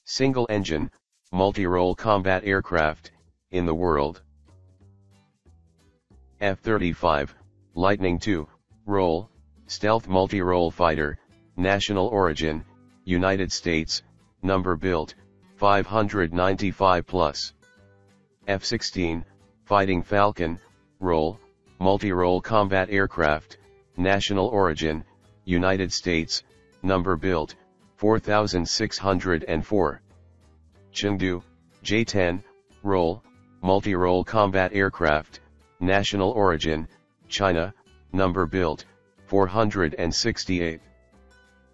single-engine, multi-role combat aircraft, in the world. F-35, Lightning II, role, stealth multi-role fighter, national origin, United States, number built, 595 plus. F-16, Fighting Falcon, role, multi-role combat aircraft, national origin, United States, number built, 4604. Chengdu, J-10, role, multi-role combat aircraft, national origin, China, number built, 468.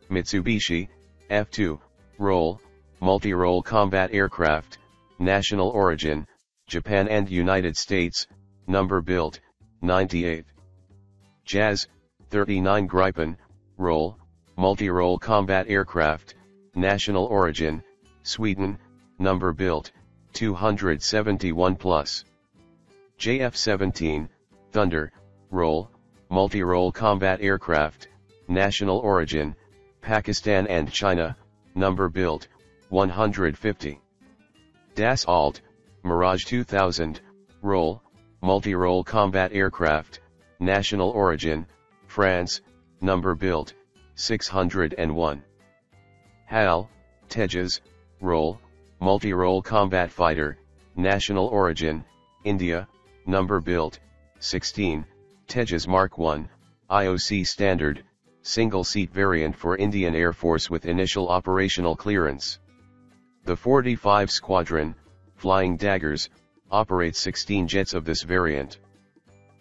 Mitsubishi, F-2, role, multi-role combat aircraft, national origin, Japan and United States, number built, 98. Jazz, 39 Gripen, role, multi-role combat aircraft, national origin, Sweden, number built, 271 plus. JF-17, Thunder, role, multi-role combat aircraft, national origin, Pakistan and China, number built, 150. Dassault, Mirage 2000, role, multi-role combat aircraft, national origin, France, number built, 601. HAL, Tejas, role, multi-role combat fighter, national origin, India, number built, 16, Tejas Mark I, IOC standard, single-seat variant for Indian Air Force with initial operational clearance. The 45 Squadron, Flying Daggers, operates 16 jets of this variant.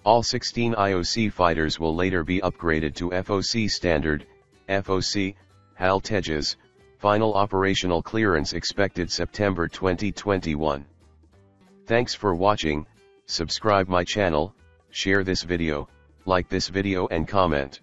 All 16 IOC fighters will later be upgraded to FOC standard, FOC, HAL Tejas, final operational clearance expected September 2021. Thanks for watching, subscribe my channel, share this video, like this video and comment.